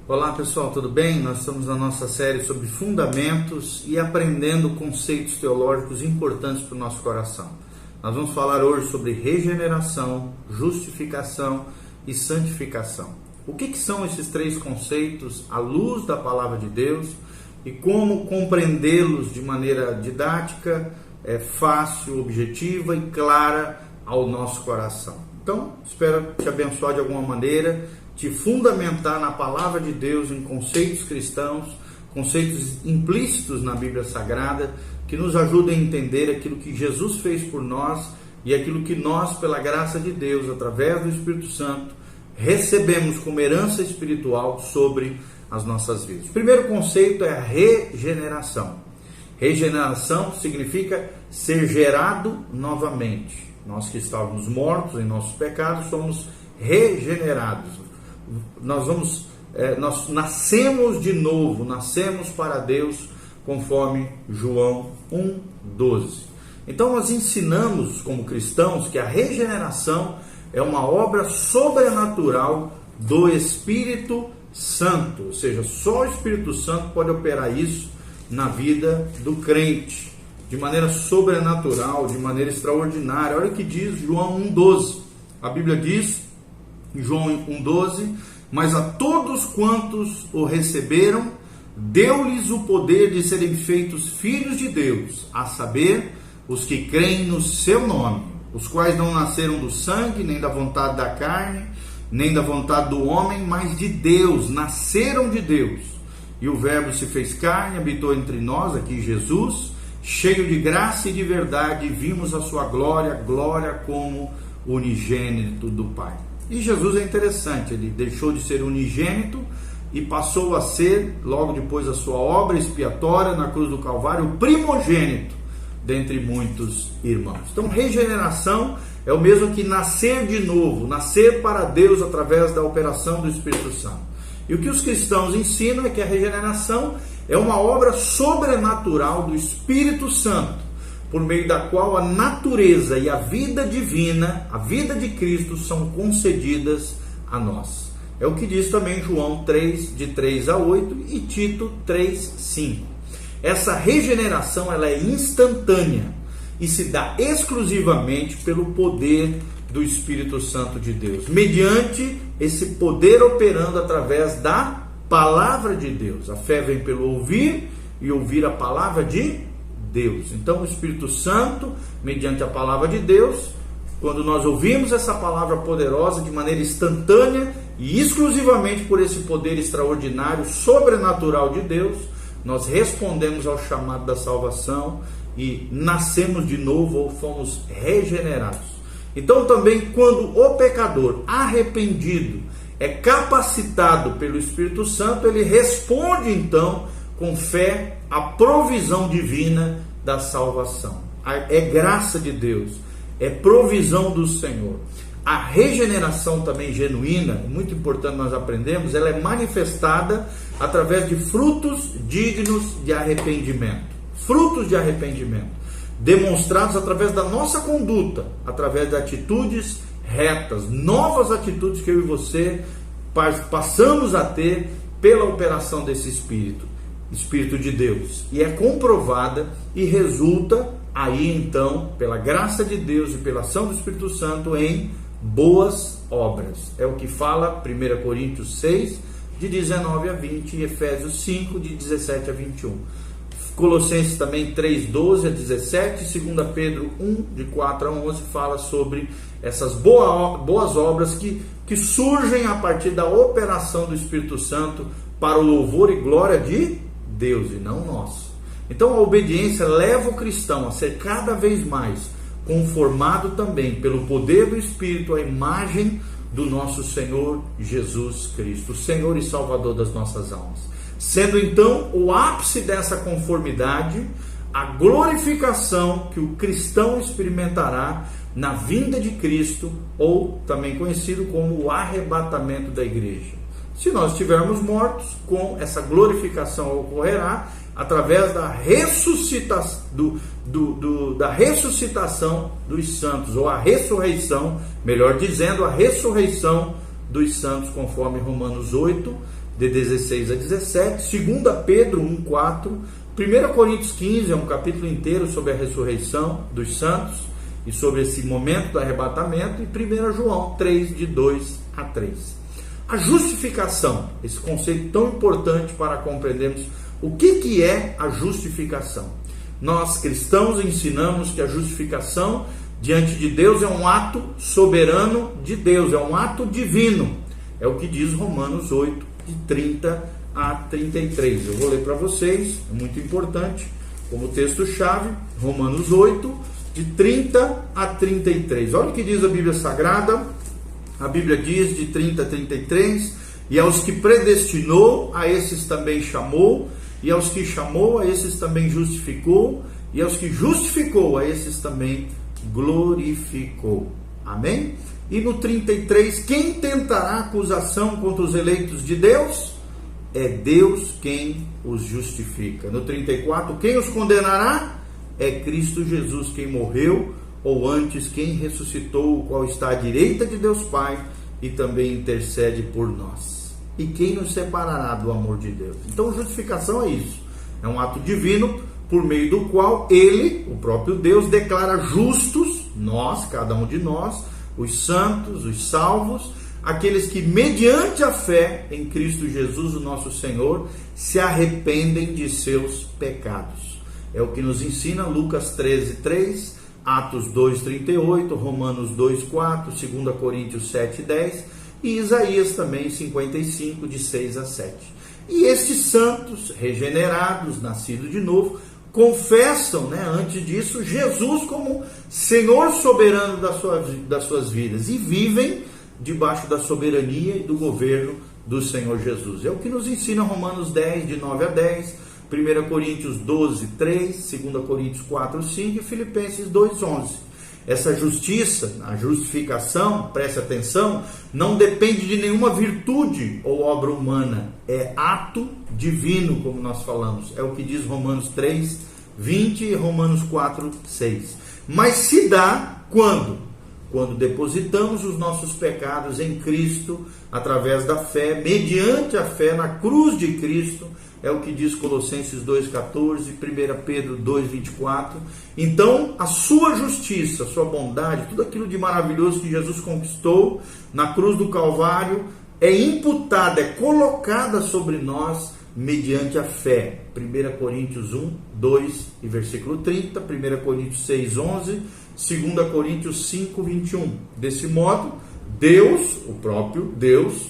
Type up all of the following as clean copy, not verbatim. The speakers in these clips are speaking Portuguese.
Olá pessoal, tudo bem? Nós estamos na nossa série sobre fundamentos e aprendendo conceitos teológicos importantes para o nosso coração. Nós vamos falar hoje sobre regeneração, justificação e santificação. O que são esses três conceitos à luz da palavra de Deus e como compreendê-los de maneira didática, fácil, objetiva e clara ao nosso coração. Então, espero te abençoar de alguma maneira, te fundamentar na palavra de Deus em conceitos cristãos, conceitos implícitos na Bíblia Sagrada, que nos ajudem a entender aquilo que Jesus fez por nós e aquilo que nós, pela graça de Deus, através do Espírito Santo, recebemos como herança espiritual sobre as nossas vidas. O primeiro conceito é a regeneração. Regeneração significa ser gerado novamente. Nós que estávamos mortos em nossos pecados, somos regenerados. Nós nascemos de novo, nascemos para Deus, conforme João 1,12. Então nós ensinamos como cristãos que a regeneração é uma obra sobrenatural do Espírito Santo, ou seja, só o Espírito Santo pode operar isso na vida do crente, de maneira sobrenatural, de maneira extraordinária. Olha o que diz João 1,12. A Bíblia diz, João 1,12, mas a todos quantos o receberam, deu-lhes o poder de serem feitos filhos de Deus, a saber, os que creem no seu nome, os quais não nasceram do sangue, nem da vontade da carne, nem da vontade do homem, mas de Deus, nasceram de Deus. E o Verbo se fez carne, habitou entre nós, aqui Jesus, cheio de graça e de verdade, e vimos a sua glória, glória como unigênito do Pai. E Jesus é interessante, ele deixou de ser unigênito e passou a ser, logo depois da sua obra expiatória na cruz do Calvário, o primogênito dentre muitos irmãos. Então, regeneração é o mesmo que nascer de novo, nascer para Deus através da operação do Espírito Santo. E o que os cristãos ensinam é que a regeneração é uma obra sobrenatural do Espírito Santo, por meio da qual a natureza e a vida divina, a vida de Cristo, são concedidas a nós. É o que diz também João 3, de 3 a 8 e Tito 3, 5. Essa regeneração ela é instantânea e se dá exclusivamente pelo poder do Espírito Santo de Deus, mediante esse poder operando através da palavra de Deus. A fé vem pelo ouvir e ouvir a palavra de Deus. Então o Espírito Santo, mediante a palavra de Deus, quando nós ouvimos essa palavra poderosa de maneira instantânea e exclusivamente por esse poder extraordinário, sobrenatural de Deus, nós respondemos ao chamado da salvação e nascemos de novo ou fomos regenerados. Então também quando o pecador arrependido é capacitado pelo Espírito Santo, ele responde então com fé a provisão divina da salvação. É graça de Deus, é provisão do Senhor. A regeneração também genuína, muito importante nós aprendemos, ela é manifestada através de frutos dignos de arrependimento. Frutos de arrependimento, demonstrados através da nossa conduta, através de atitudes retas, novas atitudes que eu e você passamos a ter pela operação desse Espírito de Deus, e é comprovada e resulta aí então, pela graça de Deus e pela ação do Espírito Santo, em boas obras. É o que fala 1 Coríntios 6, de 19 a 20 e Efésios 5, de 17 a 21. Colossenses também 3, 12 a 17, 2 Pedro 1, de 4 a 11, fala sobre essas boas obras que surgem a partir da operação do Espírito Santo para o louvor e glória de Deus e não nós. Então a obediência leva o cristão a ser cada vez mais conformado também pelo poder do Espírito à imagem do nosso Senhor Jesus Cristo, o Senhor e Salvador das nossas almas. Sendo então o ápice dessa conformidade a glorificação que o cristão experimentará na vinda de Cristo, ou também conhecido como o arrebatamento da igreja. Se nós estivermos mortos, com essa glorificação ocorrerá através da ressuscitação dos santos, ou a ressurreição, melhor dizendo, a ressurreição dos santos, conforme Romanos 8, de 16 a 17, 2 Pedro 1:4, 1 Coríntios 15, é um capítulo inteiro sobre a ressurreição dos santos e sobre esse momento do arrebatamento, e 1 João 3, de 2 a 3. A justificação, esse conceito tão importante para compreendermos o que é a justificação. Nós cristãos ensinamos que a justificação diante de Deus é um ato soberano de Deus, é um ato divino. É o que diz Romanos 8, de 30 a 33. Eu vou ler para vocês, é muito importante, como texto-chave, Romanos 8, de 30 a 33. Olha o que diz a Bíblia Sagrada. A Bíblia diz, de 30 a 33, e aos que predestinou, a esses também chamou, e aos que chamou, a esses também justificou, e aos que justificou, a esses também glorificou. Amém? E no 33, quem tentará acusação contra os eleitos de Deus? É Deus quem os justifica. No 34, quem os condenará? É Cristo Jesus quem morreu, ou antes quem ressuscitou, o qual está à direita de Deus Pai e também intercede por nós. E quem nos separará do amor de Deus? Então, justificação é isso. É um ato divino por meio do qual Ele, o próprio Deus, declara justos, nós, cada um de nós, os santos, os salvos, aqueles que mediante a fé em Cristo Jesus, o nosso Senhor, se arrependem de seus pecados. É o que nos ensina Lucas 13:3, Atos 2:38, Romanos 2:4, 2 Coríntios 7:10 e Isaías também 55, de 6 a 7. E estes santos, regenerados, nascidos de novo, confessam, antes disso, Jesus como Senhor soberano das suas vidas e vivem debaixo da soberania e do governo do Senhor Jesus. É o que nos ensina Romanos 10, de 9 a 10, 1 Coríntios 12, 3, 2 Coríntios 4, 5 e Filipenses 2, 11. Essa justiça, a justificação, preste atenção, não depende de nenhuma virtude ou obra humana. É ato divino, como nós falamos. É o que diz Romanos 3, 20 e Romanos 4, 6. Mas se dá quando? Quando depositamos os nossos pecados em Cristo, através da fé, mediante a fé na cruz de Cristo. É o que diz Colossenses 2,14, 1 Pedro 2,24. Então, a sua justiça, a sua bondade, tudo aquilo de maravilhoso que Jesus conquistou na cruz do Calvário, é imputada, é colocada sobre nós mediante a fé. 1 Coríntios 1, 2 e versículo 30, 1 Coríntios 6, 11, 2 Coríntios 5, 21. Desse modo, Deus, o próprio Deus,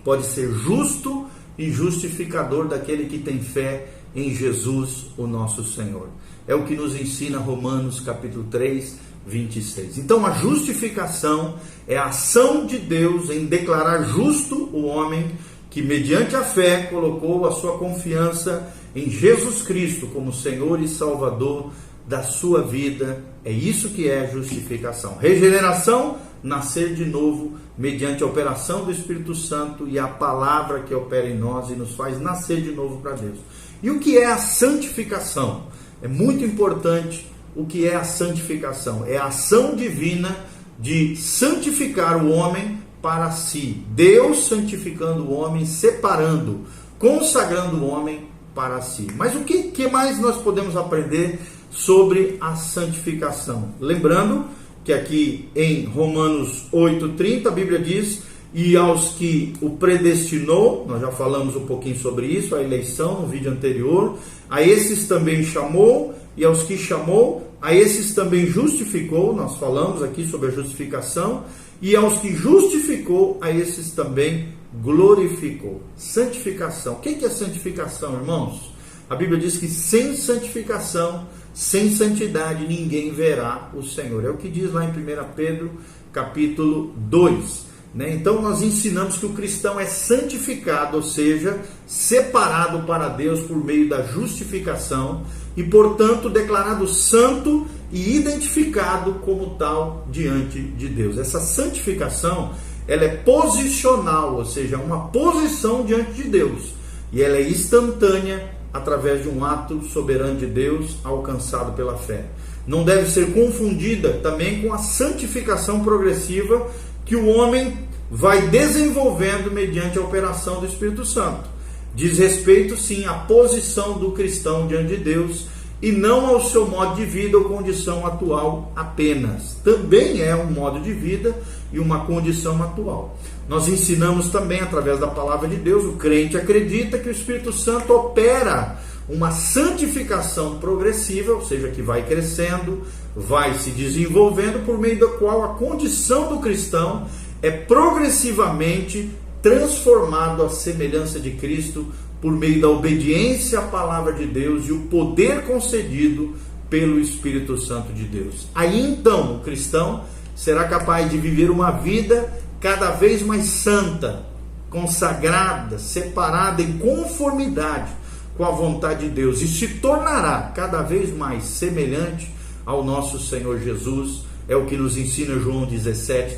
pode ser justo e justificador daquele que tem fé em Jesus, o nosso Senhor. É o que nos ensina Romanos capítulo 3, 26. Então, a justificação é a ação de Deus em declarar justo o homem que, mediante a fé, colocou a sua confiança em Jesus Cristo como Senhor e Salvador da sua vida. É isso que é justificação. Regeneração, nascer de novo, mediante a operação do Espírito Santo e a palavra que opera em nós e nos faz nascer de novo para Deus. E o que é a santificação? É muito importante o que é a santificação. É a ação divina de santificar o homem para si. Deus santificando o homem, separando, consagrando o homem para si. Mas o que mais nós podemos aprender sobre a santificação? Lembrando que aqui em Romanos 8:30 a Bíblia diz: e aos que o predestinou, nós já falamos um pouquinho sobre isso, a eleição no vídeo anterior, a esses também chamou, e aos que chamou, a esses também justificou, nós falamos aqui sobre a justificação, e aos que justificou, a esses também glorificou. Santificação. O que é santificação, irmãos? A Bíblia diz que sem santificação, sem santidade, ninguém verá o Senhor. É o que diz lá em 1 Pedro, capítulo 2. Então, nós ensinamos que o cristão é santificado, ou seja, separado para Deus por meio da justificação e, portanto, declarado santo e identificado como tal diante de Deus. Essa santificação, ela é posicional, ou seja, uma posição diante de Deus. E ela é instantânea através de um ato soberano de Deus alcançado pela fé. Não deve ser confundida também com a santificação progressiva que o homem vai desenvolvendo mediante a operação do Espírito Santo. Diz respeito, sim, à posição do cristão diante de Deus e não ao seu modo de vida ou condição atual apenas. Também é um modo de vida e uma condição atual. Nós ensinamos também, através da palavra de Deus, o crente acredita que o Espírito Santo opera uma santificação progressiva, ou seja, que vai crescendo, vai se desenvolvendo, por meio da qual a condição do cristão é progressivamente transformado à semelhança de Cristo por meio da obediência à palavra de Deus e o poder concedido pelo Espírito Santo de Deus. Aí então o cristão será capaz de viver uma vida cada vez mais santa, consagrada, separada em conformidade com a vontade de Deus e se tornará cada vez mais semelhante ao nosso Senhor Jesus. É o que nos ensina João 17,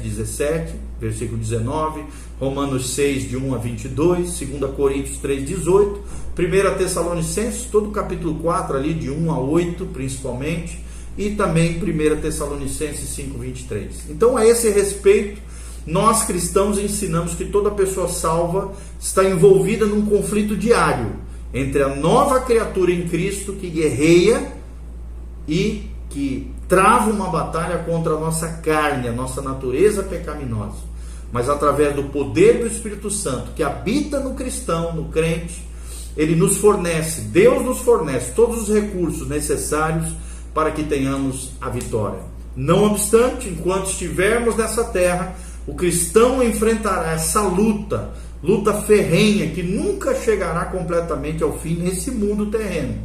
versículo 19, Romanos 6, de 1 a 22, 2 Coríntios 3, 18, 1 Tessalonicenses, todo o capítulo 4 ali, de 1 a 8 principalmente, e também 1 Tessalonicenses 5, 23. Então, a esse respeito, nós cristãos ensinamos que toda pessoa salva está envolvida num conflito diário entre a nova criatura em Cristo que guerreia e que trava uma batalha contra a nossa carne, a nossa natureza pecaminosa. Mas através do poder do Espírito Santo que habita no cristão, no crente, ele nos fornece, Deus nos fornece todos os recursos necessários para que tenhamos a vitória. Não obstante, enquanto estivermos nessa terra, o cristão enfrentará essa luta ferrenha que nunca chegará completamente ao fim nesse mundo terreno.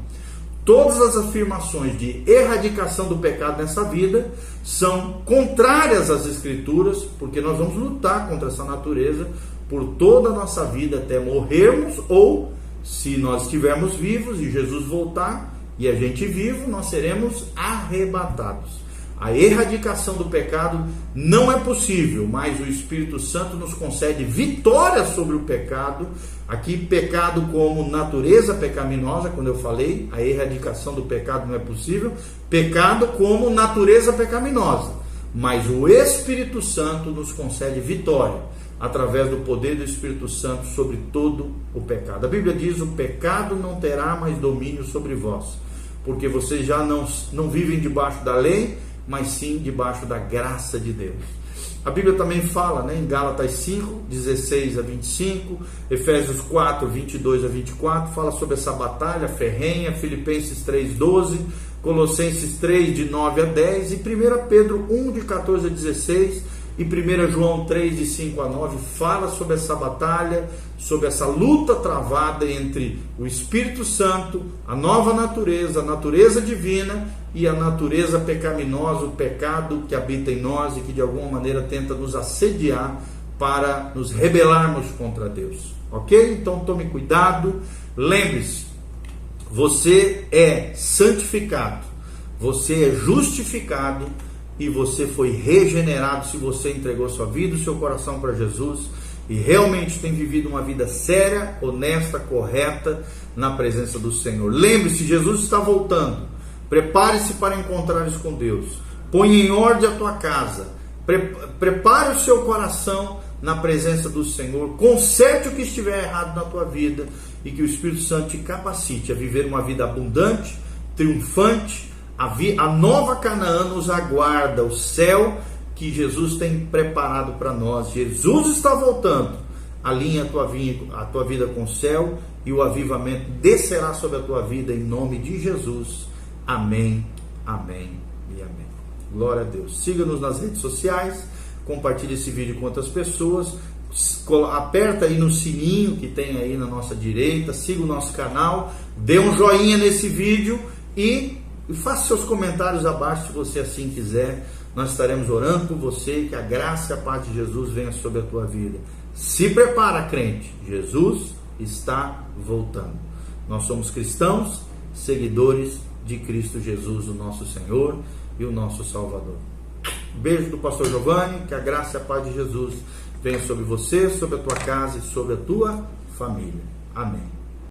Todas as afirmações de erradicação do pecado nessa vida são contrárias às Escrituras, porque nós vamos lutar contra essa natureza por toda a nossa vida até morrermos, ou, se nós estivermos vivos e Jesus voltar e a gente vivo, nós seremos arrebatados. A erradicação do pecado não é possível, mas o Espírito Santo nos concede vitória sobre o pecado. Aqui, pecado como natureza pecaminosa, quando eu falei, a erradicação do pecado não é possível. Pecado como natureza pecaminosa. Mas o Espírito Santo nos concede vitória, através do poder do Espírito Santo sobre todo o pecado. A Bíblia diz: o pecado não terá mais domínio sobre vós, porque vocês já não vivem debaixo da lei, mas sim debaixo da graça de Deus. A Bíblia também fala, em Gálatas 5, 16 a 25, Efésios 4, 22 a 24, fala sobre essa batalha ferrenha, Filipenses 3, 12, Colossenses 3, de 9 a 10, e 1 Pedro 1, de 14 a 16, e 1 João 3, de 5 a 9, fala sobre essa batalha, sobre essa luta travada entre o Espírito Santo, a nova natureza, a natureza divina, e a natureza pecaminosa, o pecado que habita em nós e que de alguma maneira tenta nos assediar para nos rebelarmos contra Deus. Ok? Então tome cuidado, lembre-se, você é santificado, você é justificado e você foi regenerado se você entregou sua vida e seu coração para Jesus e realmente tem vivido uma vida séria, honesta, correta na presença do Senhor. Lembre-se, Jesus está voltando. Prepare-se para encontrares com Deus. Ponha em ordem a tua casa. Prepare o seu coração na presença do Senhor. Conserte o que estiver errado na tua vida e que o Espírito Santo te capacite a viver uma vida abundante, triunfante. A nova Canaã nos aguarda, o céu que Jesus tem preparado para nós. Jesus está voltando. Alinha a tua vida com o céu e o avivamento descerá sobre a tua vida em nome de Jesus. Amém, amém e amém. Glória a Deus. Siga-nos nas redes sociais, compartilhe esse vídeo com outras pessoas, aperta aí no sininho que tem aí na nossa direita, siga o nosso canal, dê um joinha nesse vídeo e faça seus comentários abaixo se você assim quiser. Nós estaremos orando por você, que a graça e a paz de Jesus venha sobre a tua vida. Se prepara, crente, Jesus está voltando. Nós somos cristãos, seguidores de Cristo Jesus, o nosso Senhor e o nosso Salvador. Beijo do pastor Giovanni, que a graça e a paz de Jesus venha sobre você, sobre a tua casa e sobre a tua família. Amém.